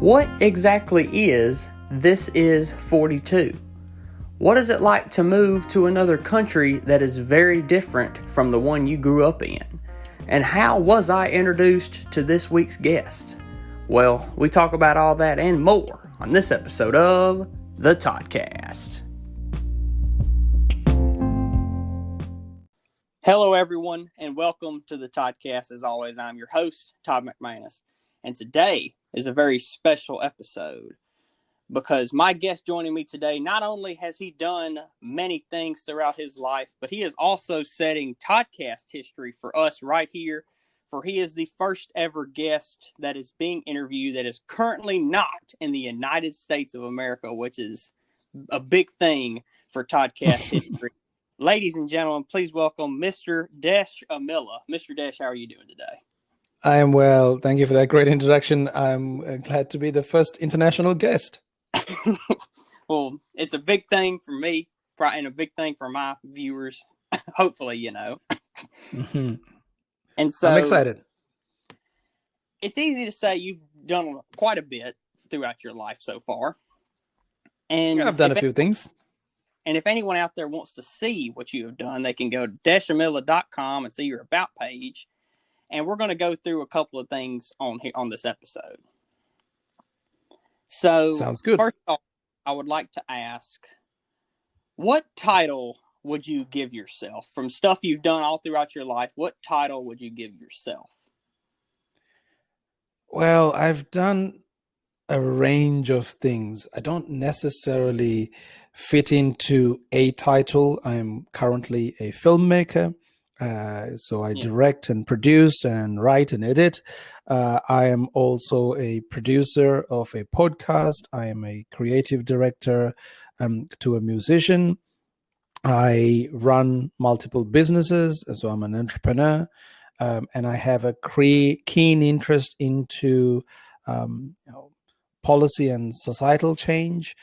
What exactly is This Is 42? What is it like to move to another country that is very different from the one you grew up in? And how was I introduced to this week's guest? Well, we talk about all that and more on this episode of the Toddcast. Hello, everyone, and welcome to the Toddcast. As always, I'm your host, Todd McManus, and today is a very special episode because my guest joining me today, not only has he done many things throughout his life, but he is also setting Toddcast history for us right here, for he is the first ever guest that is being interviewed that is currently not in the United States of America, which is a big thing for Toddcast history. Ladies and gentlemen, please welcome Mr. Desh Amila. Mr. Desh, how are you doing today? I am well. Thank you for that great introduction. I'm glad to be the first international guest. Well, it's a big thing for me and a big thing for my viewers. Hopefully, you know. Mm-hmm. And so I'm excited. It's easy to say you've done quite a bit throughout your life so far. And yeah, I've done a few things. And if anyone out there wants to see what you have done, they can go to deshamila.com and see your About page. And we're going to go through a couple of things on this episode. So, sounds good. First off, I would like to ask, what title would you give yourself? From stuff you've done all throughout your life, what title would you give yourself? Well, I've done a range of things. I don't necessarily fit into a title. I'm currently a filmmaker. So I direct and produce and write and edit. I am also a producer of a podcast. I am a creative director to a musician. I run multiple businesses, so I'm an entrepreneur. And I have a keen interest into policy and societal change.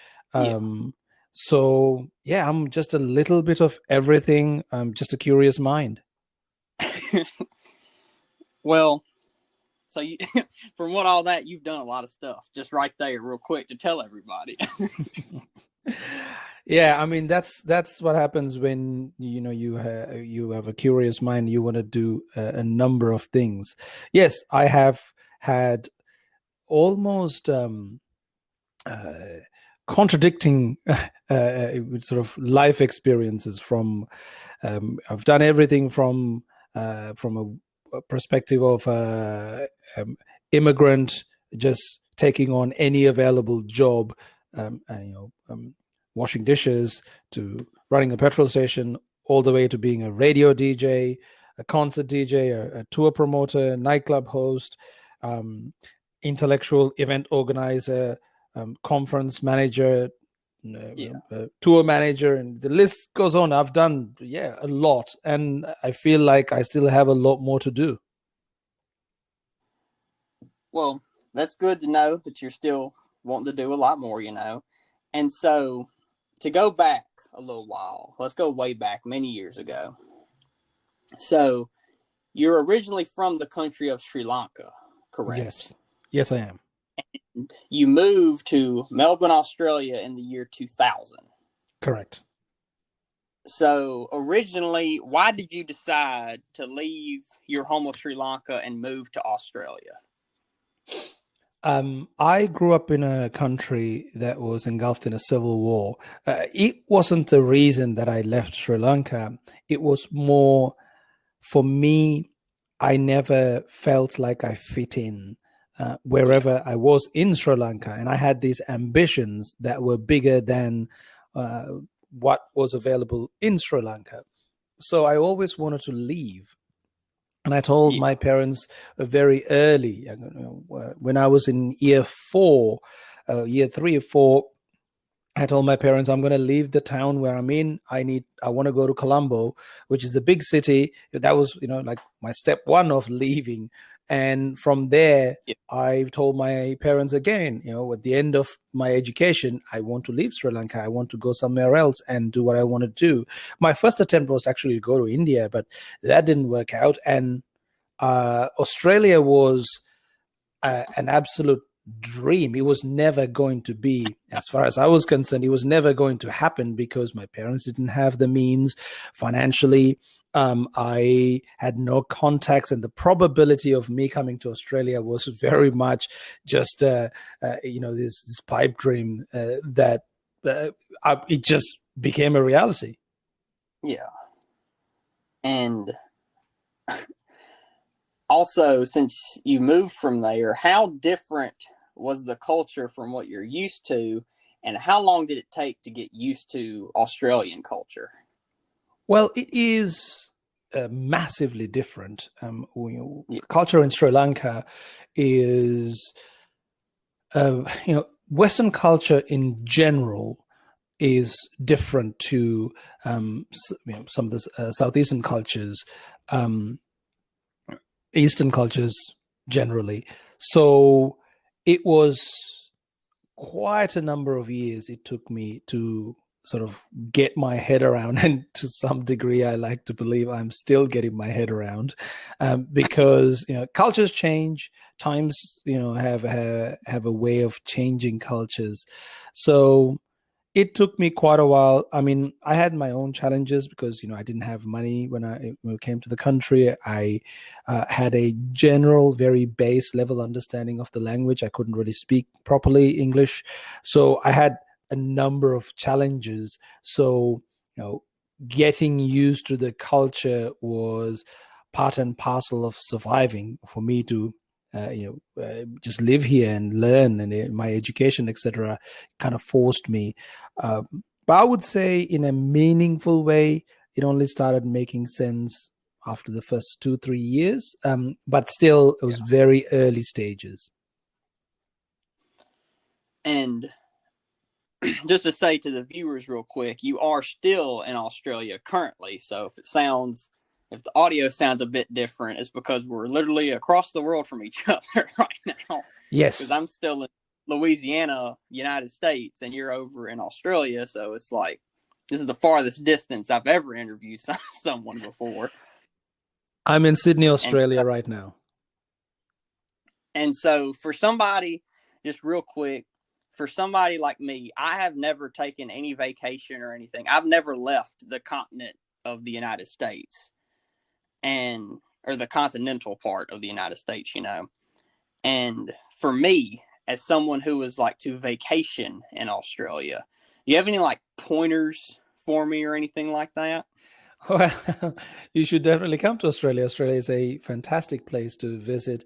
So, yeah, I'm just a little bit of everything. I'm just a curious mind. Well, so from what all that, you've done a lot of stuff just right there real quick to tell everybody. Yeah, I mean, that's what happens when, you have a curious mind. You want to do a number of things. Yes, I have had almost contradicting sort of life experiences from I've done everything from a perspective of immigrant just taking on any available job, washing dishes, to running a petrol station, all the way to being a radio DJ, a concert DJ, a tour promoter, nightclub host, intellectual event organizer, conference manager, tour manager, and the list goes on. I've done a lot, and I feel like I still have a lot more to do. Well, that's good to know that you're still wanting to do a lot more, And so to go back a little while, let's go way back many years ago. So you're originally from the country of Sri Lanka, correct? Yes, I am. And you moved to Melbourne, Australia in the year 2000. Correct. So originally, why did you decide to leave your home of Sri Lanka and move to Australia? I grew up in a country that was engulfed in a civil war. It wasn't the reason that I left Sri Lanka. It was more, for me, I never felt like I fit in wherever I was in Sri Lanka. And I had these ambitions that were bigger than what was available in Sri Lanka. So I always wanted to leave. And I told my parents very early, when I was in year 3 or 4, I told my parents, I'm going to leave the town where I'm in. I want to go to Colombo, which is a big city. That was, like my step one of leaving. And from there, I told my parents again, at the end of my education, I want to leave Sri Lanka. I want to go somewhere else and do what I want to do. My first attempt was actually to go to India, but that didn't work out. And Australia was an absolute dream. It was never going to be, as far as I was concerned, it was never going to happen because my parents didn't have the means financially. I had no contacts, and the probability of me coming to Australia was very much just, this pipe dream that it just became a reality. Yeah. And also, since you moved from there, how different was the culture from what you're used to, and how long did it take to get used to Australian culture? Well, it is massively different. Yeah. Culture in Sri Lanka is, Western culture in general is different to some of the Southeastern cultures, Eastern cultures generally. So it was quite a number of years it took me to sort of get my head around, and to some degree I like to believe I'm still getting my head around, because cultures change, times have a way of changing cultures. So it took me quite a while. I mean, I had my own challenges because I didn't have money when I came to the country. I had a general, very base level understanding of the language. I couldn't really speak properly English, so I had a number of challenges. So getting used to the culture was part and parcel of surviving for me to just live here and learn, and my education, etc., kind of forced me. But I would say, in a meaningful way, it only started making sense after the first 2-3 years. But still, it was very early stages. And just to say to the viewers real quick, you are still in Australia currently. So if the audio sounds a bit different, it's because we're literally across the world from each other right now. Yes. Because I'm still in Louisiana, United States, and you're over in Australia. So it's like, this is the farthest distance I've ever interviewed someone before. I'm in Sydney, Australia right now. And so for somebody, just real quick, for somebody like me, I have never taken any vacation or anything. I've never left the continent of the United States, or the continental part of the United States, And for me, as someone who was like to vacation in Australia, do you have any like pointers for me or anything like that? Well, you should definitely come to Australia. Australia is a fantastic place to visit.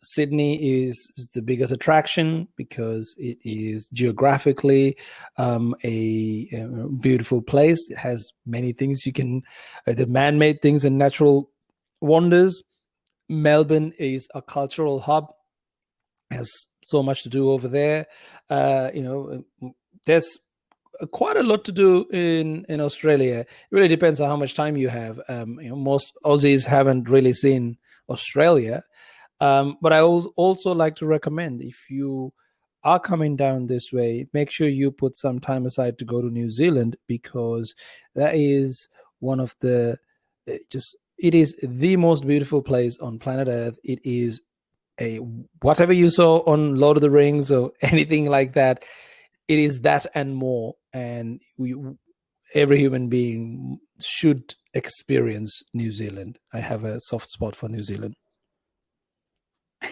Sydney is the biggest attraction because it is geographically a beautiful place. It has many things the man-made things and natural wonders. Melbourne is a cultural hub. Has so much to do over there. There's quite a lot to do in Australia. It really depends on how much time you have. Most Aussies haven't really seen Australia. But I also like to recommend, if you are coming down this way, make sure you put some time aside to go to New Zealand, because that is one of it is the most beautiful place on planet Earth. It is whatever you saw on Lord of the Rings or anything like that. It is that and more. And every human being should experience New Zealand. I have a soft spot for New Zealand.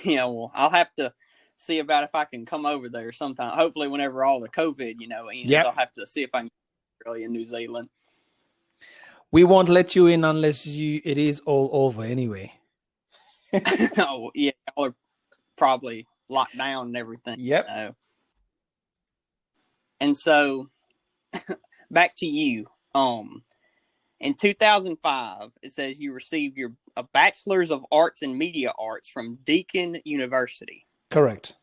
Well, I'll have to see about if I can come over there sometime. Hopefully, whenever all the COVID, ends, I'll have to see if I can get Australia and New Zealand. We won't let you in unless it is all over anyway. Oh, yeah, y'all are probably locked down and everything. Yep. And so, back to you. In 2005, it says you received a Bachelor's of Arts in Media Arts from Deakin University. Correct.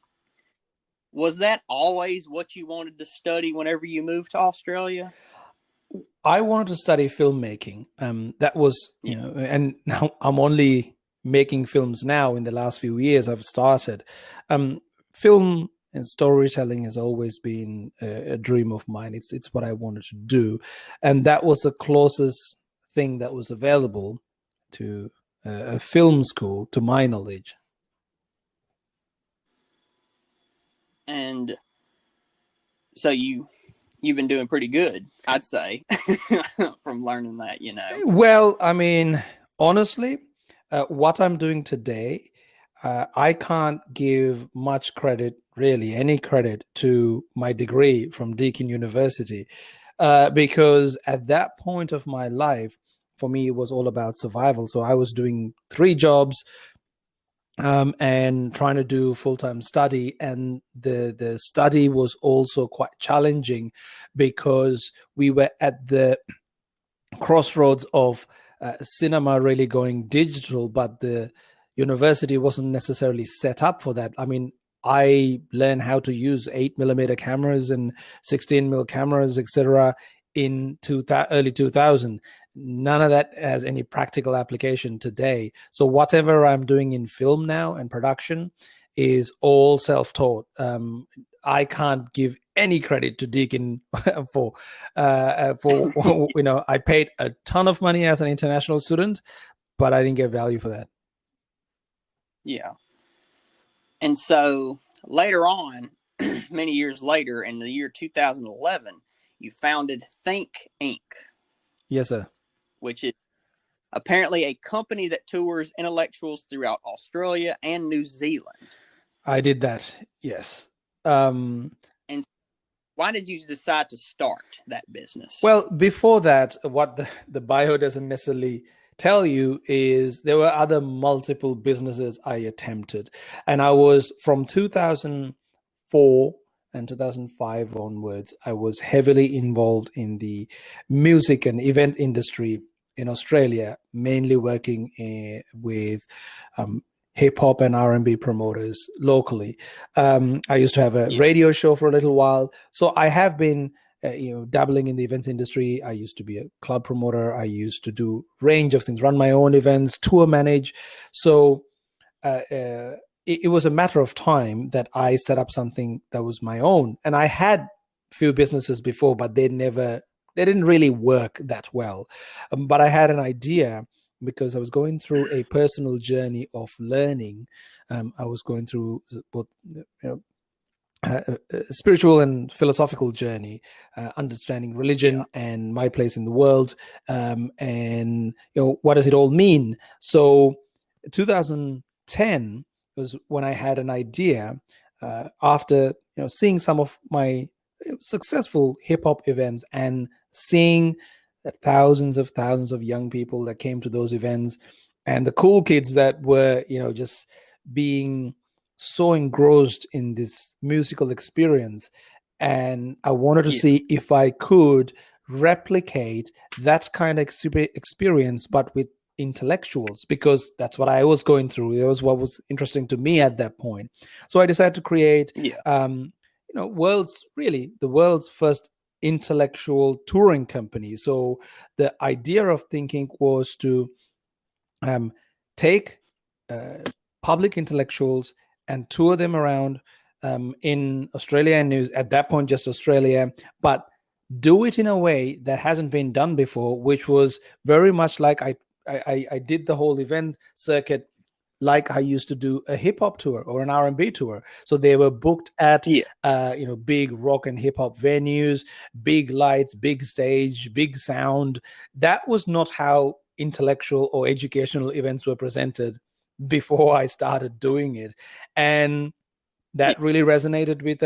Was that always what you wanted to study whenever you moved to Australia? I wanted to study filmmaking. That was, and now I'm only making films now. In the last few years, I've started. Film and storytelling has always been a dream of mine. It's what I wanted to do. And that was the closest thing that was available to a film school, to my knowledge. And so you've been doing pretty good, I'd say, from learning that, Well, I mean, honestly, what I'm doing today, I can't give much credit, really, any credit to my degree from Deakin University, because at that point of my life, for me, it was all about survival. So I was doing 3 jobs, and trying to do full-time study, and the study was also quite challenging because we were at the crossroads of cinema really going digital, but the university wasn't necessarily set up for that. I mean, I learned how to use 8mm cameras and 16mm cameras, etc., in early 2000. None of that has any practical application today. So whatever I'm doing in film now and production is all self-taught. I can't give any credit to Deakin for I paid a ton of money as an international student, but I didn't get value for that. Yeah. And so later on, many years later, in the year 2011, you founded Think Inc. Yes, sir. Which is apparently a company that tours intellectuals throughout Australia and New Zealand. I did that, yes. And why did you decide to start that business? Well, before that, what the bio doesn't necessarily tell you is there were other multiple businesses I attempted. And I was from 2004 and 2005 onwards, I was heavily involved in the music and event industry in Australia, mainly working with hip hop and R&B promoters locally. I used to have a radio show for a little while. So I have been dabbling in the events industry. I used to be a club promoter. I used to do range of things, run my own events, tour manage. So it was a matter of time that I set up something that was my own. And I had a few businesses before, but they didn't really work that well. But I had an idea because I was going through a personal journey of learning. I was going through both, spiritual and philosophical journey, understanding religion and my place in the world, and what does it all mean. So 2010 was when I had an idea, after seeing some of my successful hip-hop events and seeing thousands of young people that came to those events, and the cool kids that were just being so engrossed in this musical experience. And I wanted to see if I could replicate that kind of experience, but with intellectuals, because that's what I was going through. It was what was interesting to me at that point. So I decided to create the world's first intellectual touring company. So the idea of thinking was to take public intellectuals and tour them around in Australia and at that point just Australia, but do it in a way that hasn't been done before, which was very much like I did the whole event circuit like I used to do a hip hop tour or an R&B tour. So they were booked at big rock and hip hop venues, big lights, big stage, big sound. That was not how intellectual or educational events were presented before I started doing it. And that really resonated with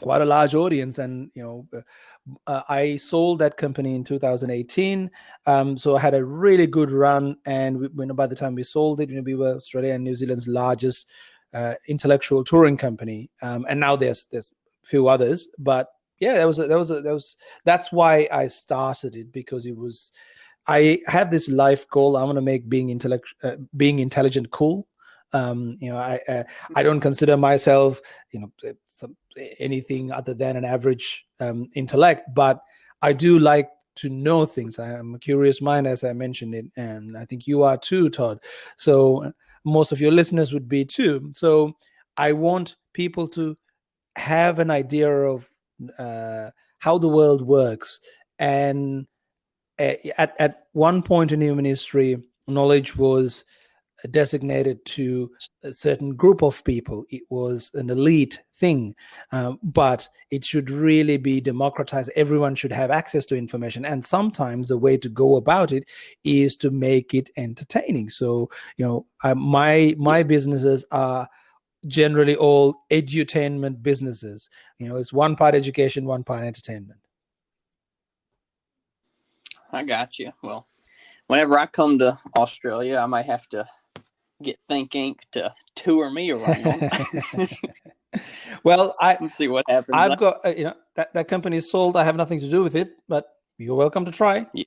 quite a large audience. And I sold that company in 2018. So I had a really good run. And by the time we sold it, we were Australia and New Zealand's largest intellectual touring company. And now there's a few others. But yeah, that's why I started it, because I have this life goal. I want to make being intelligent cool. I don't consider myself, anything other than an average intellect, but I do like to know things. I am a curious mind, as I mentioned it, and I think you are too, Todd. So most of your listeners would be too. So I want people to have an idea of how the world works. And at one point in human history, knowledge was designated to a certain group of people. It was an elite thing, but it should really be democratized. Everyone should have access to information, and sometimes the way to go about it is to make it entertaining. So, my businesses are generally all edutainment businesses. It's one part education, one part entertainment. I got you. Well, whenever I come to Australia, I might have to get Think Inc. to tour me around. Well, Let's see what happens. I've got that company is sold. I have nothing to do with it, but you're welcome to try. Yeah.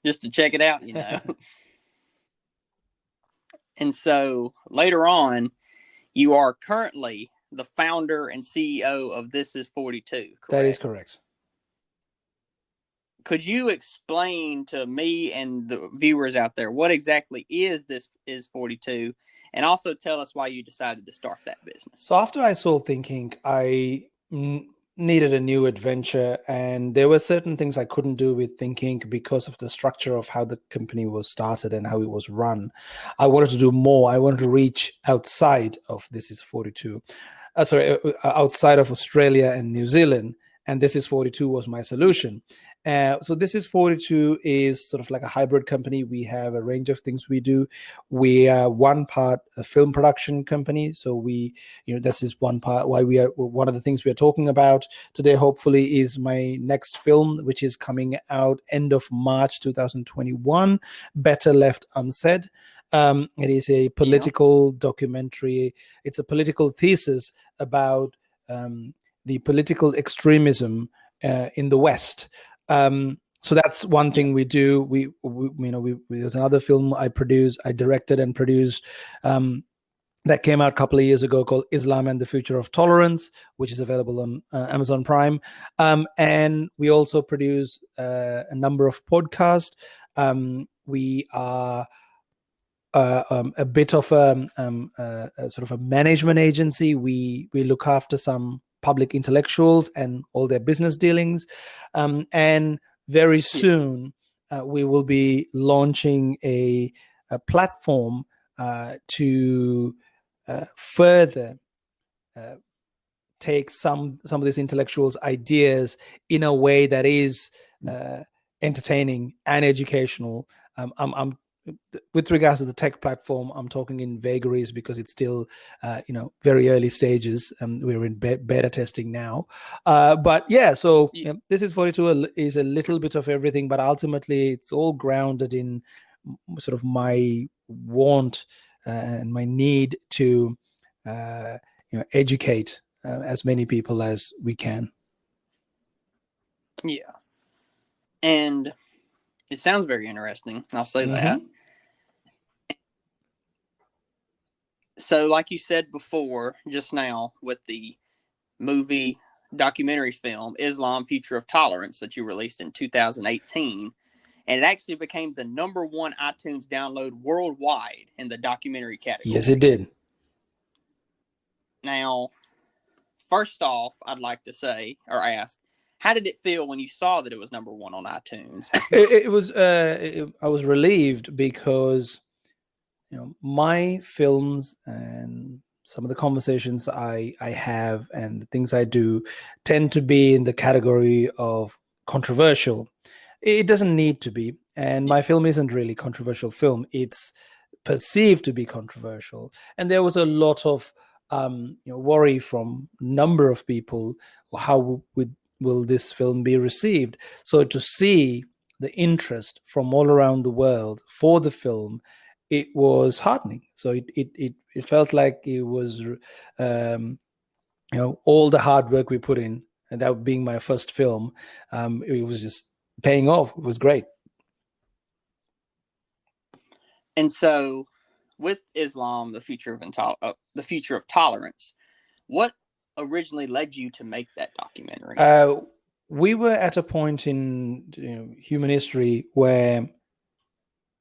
Just to check it out, And so later on, you are currently the founder and CEO of This Is 42, correct? That is correct. Could you explain to me and the viewers out there what exactly is This Is 42, and also tell us why you decided to start that business? So after I sold Think Inc., I needed a new adventure, and there were certain things I couldn't do with Think Inc. because of the structure of how the company was started and how it was run. I wanted to do more. I wanted to reach outside of This Is 42, outside of Australia and New Zealand, and This Is 42 was my solution. So This Is 42 is sort of like a hybrid company. We have a range of things we do. We are one part a film production company. So this is one part why one of the things we are talking about today, hopefully, is my next film, which is coming out end of March 2021, Better Left Unsaid. It is a political documentary. It's a political thesis about the political extremism in the West. So that's one thing we do. There's another film I directed and produced that came out a couple of years ago called Islam and the Future of Tolerance, which is available on Amazon Prime. And we also produce a number of podcasts. We are a bit of a sort of a management agency. We look after some public intellectuals and all their business dealings. And very soon, we will be launching a platform to further take some of these intellectuals' ideas in a way that is entertaining and educational. I'm with regards to the tech platform, I'm talking in vagaries because it's still, very early stages. We're in beta testing now. But yeah, so This Is 42 is a little bit of everything, but ultimately it's all grounded in sort of my want and my need to, educate as many people as we can. Yeah. And it sounds very interesting. I'll say that. So like you said before, just now, with the movie documentary film, Islam, Future of Tolerance, that you released in 2018, and it actually became the #1 iTunes download worldwide in the documentary category. Yes, it did. Now, first off, I'd like to say, or ask, how did it feel when you saw that it was #1 on iTunes? I was relieved because my films and some of the conversations I have and the things I do tend to be in the category of controversial. It doesn't need to be, and my film isn't really a controversial film. It's perceived to be controversial, and there was a lot of worry from a number of people. How will this film be received? So to see the interest from all around the world for the film, it was heartening. So it felt like it was, all the hard work we put in, and that being my first film, it was just paying off. It was great. And so, with Islam, the future of tolerance, what originally led you to make that documentary? We were at a point in human history where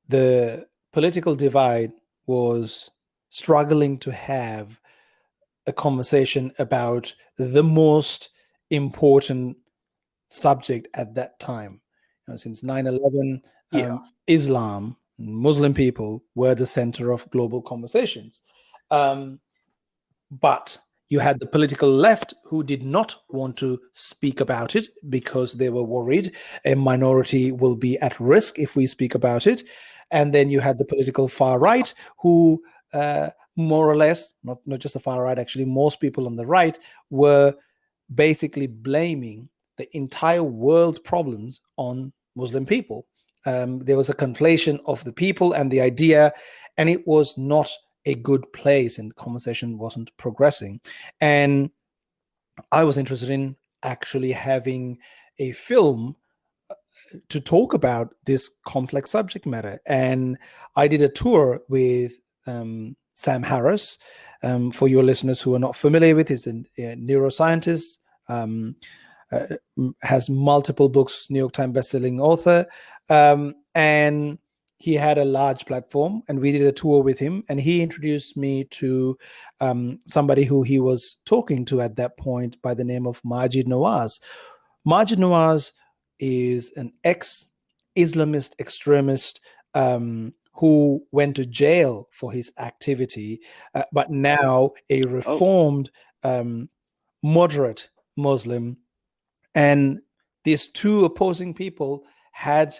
the political divide was struggling to have a conversation about the most important subject at that time. Since 9/11, Islam Muslim people were the center of global conversations. But you had the political left who did not want to speak about it because they were worried a minority will be at risk if we speak about it. And then you had the political far right who, more or less, not just the far right, actually, most people on the right were basically blaming the entire world's problems on Muslim people. There was a conflation of the people and the idea, and it was not a good place, and the conversation wasn't progressing. And I was interested in actually having a film to talk about this complex subject matter. And I did a tour with Sam Harris. For your listeners who are not familiar with, he's a neuroscientist, has multiple books, New York Times bestselling author, and he had a large platform, and we did a tour with him, and he introduced me to somebody who he was talking to at that point by the name of Majid Nawaz. Majid Nawaz is an ex-Islamist extremist who went to jail for his activity, but now a reformed, moderate Muslim. And these two opposing people had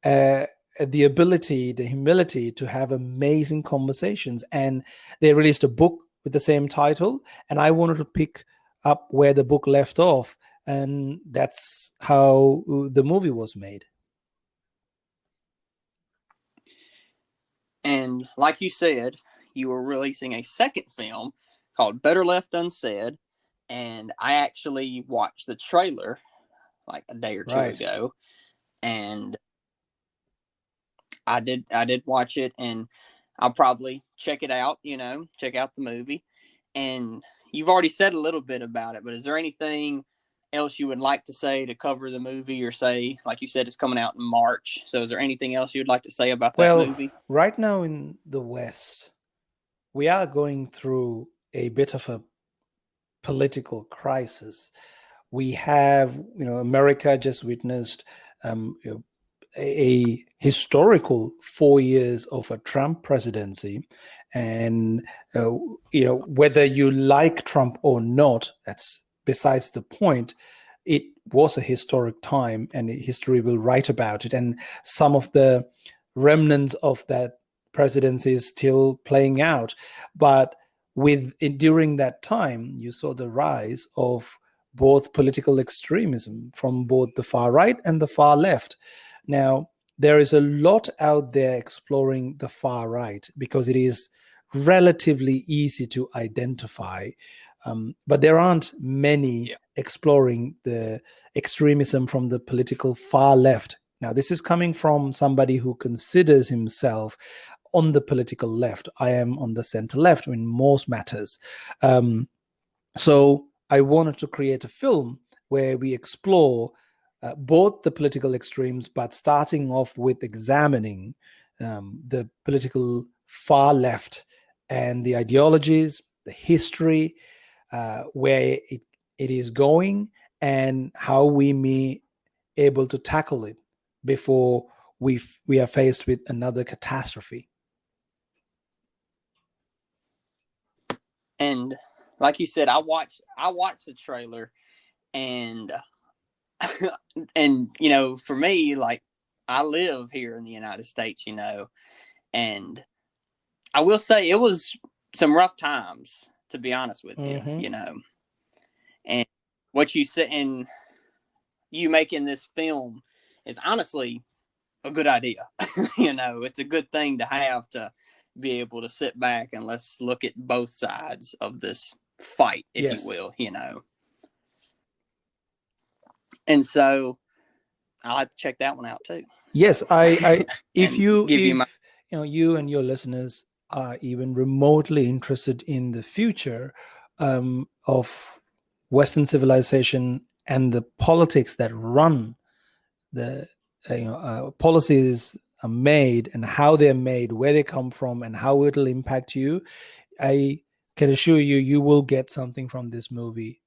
the ability, the humility to have amazing conversations. And they released a book with the same title. And I wanted to pick up where the book left off. And that's how the movie was made. And like you said, you were releasing a second film called Better Left Unsaid. And I actually watched the trailer like a day or two ago. And I did watch it, and I'll probably check it out, check out the movie. And you've already said a little bit about it, but is there anything else you would like to say to cover the movie, or say, like you said, it's coming out in March. So is there anything else you'd like to say about that movie? Right now in the West, we are going through a bit of a political crisis. We have, America just witnessed a historical 4 years of a Trump presidency. And, whether you like Trump or not, that's besides the point. It was a historic time, and history will write about it. And some of the remnants of that presidency is still playing out. But during that time, you saw the rise of both political extremism from both the far right and the far left. Now, there is a lot out there exploring the far right because it is relatively easy to identify. But there aren't many exploring the extremism from the political far left. Now, this is coming from somebody who considers himself on the political left. I am on the center left in most matters. So I wanted to create a film where we explore both the political extremes, but starting off with examining the political far left and the ideologies, the history, where it is going, and how we may able to tackle it before we are faced with another catastrophe. And like you said, I watched the trailer, and and for me, like, I live here in the United States, and I will say it was some rough times, to be honest with you, and what you said, and you making this film is honestly a good idea. It's a good thing to have, to be able to sit back and let's look at both sides of this fight, if you will, And so I'll have to check that one out too. Yes, I if you and your listeners are even remotely interested in the future of Western civilization and the politics that run the policies are made, and how they're made, where they come from, and how it'll impact you, I can assure you, you will get something from this movie.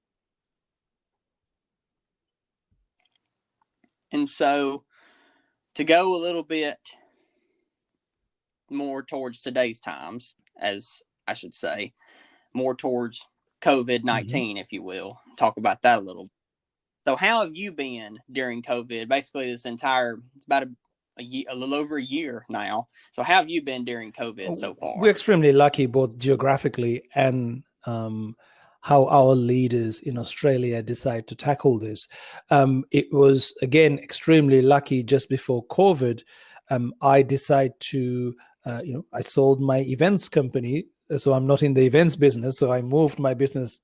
And so, to go a little bit more towards today's times, as I should say, more towards COVID-19, if you will. Talk about that a little. So how have you been during COVID? Basically, it's about a little over a year now. So how have you been during COVID so far? We're extremely lucky, both geographically and how our leaders in Australia decide to tackle this. It was, again, extremely lucky. Just before COVID, I decided to, I sold my events company. So I'm not in the events business. So I moved my business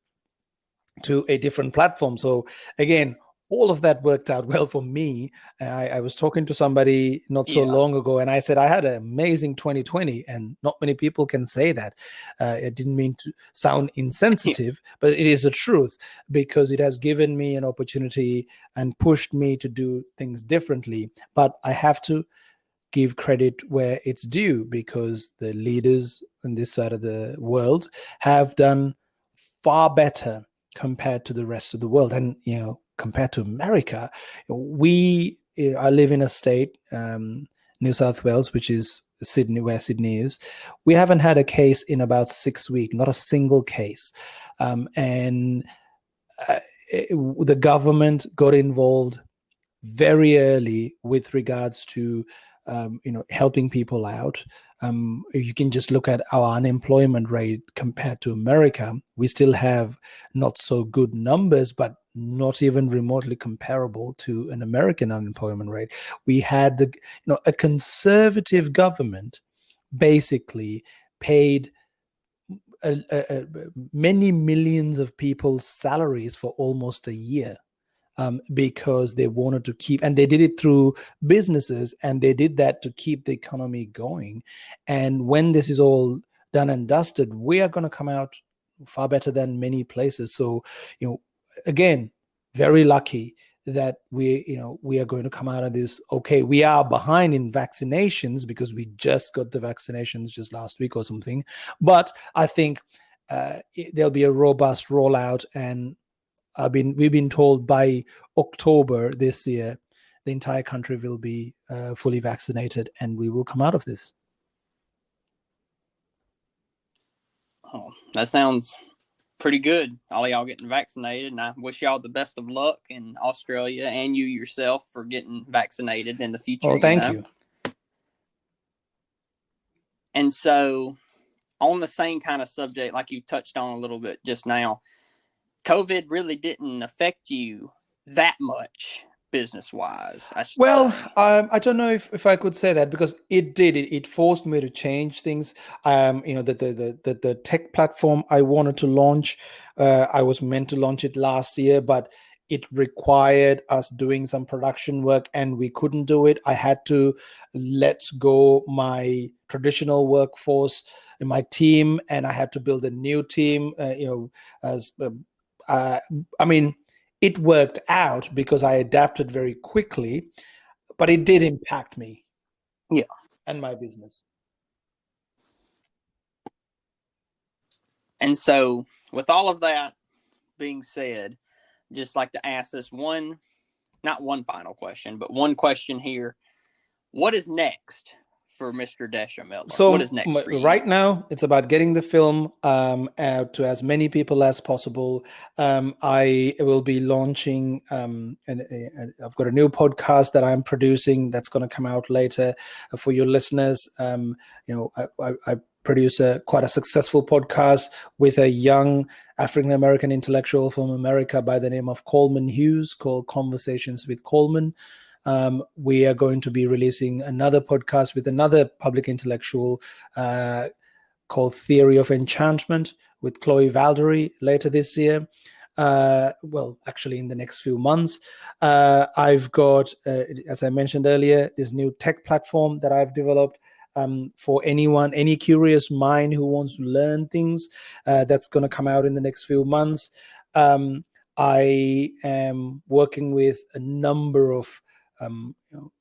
to a different platform. So again, all of that worked out well for me. I was talking to somebody not so long ago, and I said I had an amazing 2020, and not many people can say that. I didn't mean to sound insensitive, but it is the truth, because it has given me an opportunity and pushed me to do things differently. But I have to give credit where it's due, because the leaders on this side of the world have done far better compared to the rest of the world. And, compared to America, I live in a state, New South Wales, which is Sydney, where Sydney is. We haven't had a case in about 6 weeks, not a single case. And the government got involved very early with regards to helping people out. You can just look at our unemployment rate compared to America. We still have not so good numbers, but not even remotely comparable to an American unemployment rate. We had a conservative government basically paid many millions of people's salaries for almost a year. Because they wanted to keep, and they did it through businesses, and they did that to keep the economy going. And when this is all done and dusted, we are going to come out far better than many places. So, again, very lucky that we are going to come out of this okay. We are behind in vaccinations because we just got the vaccinations just last week or something. But I think there'll be a robust rollout, and we've been told by October this year, the entire country will be fully vaccinated, and we will come out of this. Oh, that sounds pretty good. All y'all getting vaccinated, and I wish y'all the best of luck in Australia, and you yourself for getting vaccinated in the future. Oh, thank you. And so, on the same kind of subject, like you touched on a little bit just now, COVID really didn't affect you that much business-wise. Well, I don't know if I could say that, because it did. It forced me to change things. The tech platform I wanted to launch, I was meant to launch it last year, but it required us doing some production work, and we couldn't do it. I had to let go my traditional workforce in my team, and I had to build a new team. It worked out because I adapted very quickly, but it did impact me. Yeah. And my business. And so, with all of that being said, just like to ask this not one final question, but one question here. What is next for Mr. Deschamiller? So what is next for you? Right now, it's about getting the film out to as many people as possible. I will be launching, and I've got a new podcast that I'm producing that's going to come out later for your listeners. I produce quite a successful podcast with a young African-American intellectual from America by the name of Coleman Hughes, called Conversations with Coleman. We are going to be releasing another podcast with another public intellectual called Theory of Enchantment with Chloe Valdery later this year. Actually in the next few months. I've got, as I mentioned earlier, this new tech platform that I've developed for any curious mind who wants to learn things. That's going to come out in the next few months. I am working with a number of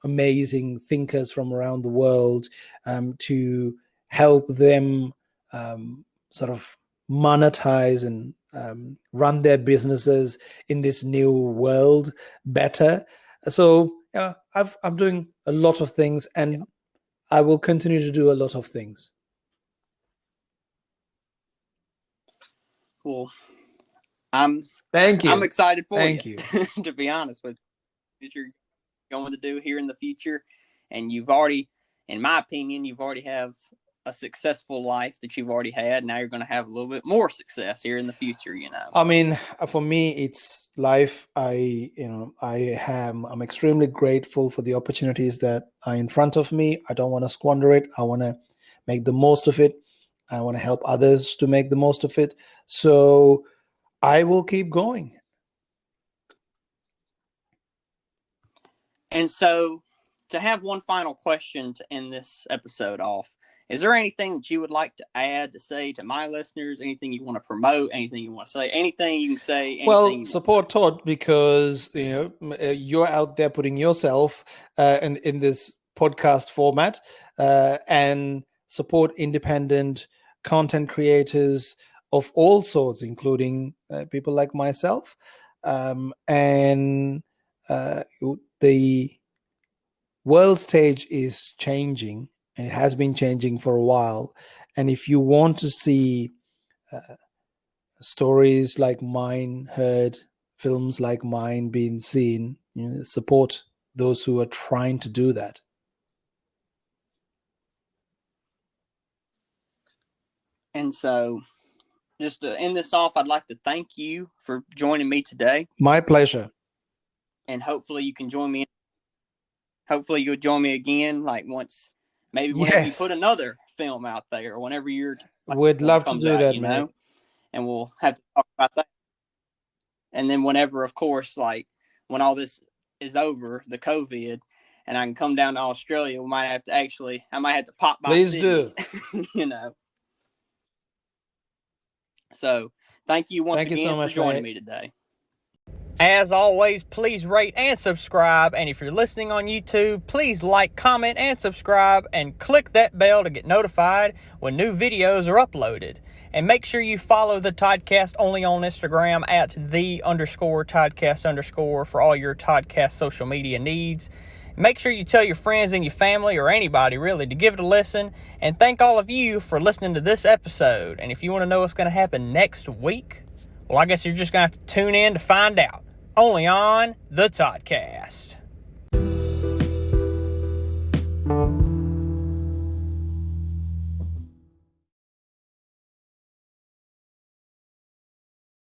amazing thinkers from around the world to help them sort of monetize and run their businesses in this new world better. So I'm doing a lot of things, and I will continue to do a lot of things. Well, I'm Thank you. I'm excited for Thank you. you. To be honest with you, what you're going to do here in the future, and you've already, in my opinion, you've already have a successful life that you've already had. Now you're going to have a little bit more success here in the future. I mean, for me, it's life. I'm extremely grateful for the opportunities that are in front of me. I don't want to squander it. I want to make the most of it. I want to help others to make the most of it. So I will keep going. And so, to have one final question to end this episode off, is there anything that you would like to add, to say to my listeners? Anything you want to promote? Anything you want to say? Anything you can say? Well, support Todd, because you're out there putting yourself in this podcast format, and support independent content creators of all sorts, including people like myself. And the world stage is changing, and it has been changing for a while. And if you want to see stories like mine heard, films like mine being seen, support those who are trying to do that. And so, just to end this off, I'd like to thank you for joining me today. My pleasure. And hopefully you can join me. Hopefully you'll join me again, like whenever you put another film out there, or whenever we'd love to do that, man. And we'll have to talk about that. And then whenever, of course, like when all this is over, the COVID, and I can come down to Australia, I might have to pop by. Please do. So thank you once again so much for joining me today. As always, please rate and subscribe. And if you're listening on YouTube, please like, comment, and subscribe, and click that bell to get notified when new videos are uploaded. And make sure you follow the Toddcast only on Instagram at @the_Toddcast_ for all your Toddcast social media needs. Make sure you tell your friends and your family, or anybody really, to give it a listen. And thank all of you for listening to this episode. And if you want to know what's going to happen next week, well, I guess you're just going to have to tune in to find out. Only on the Toddcast.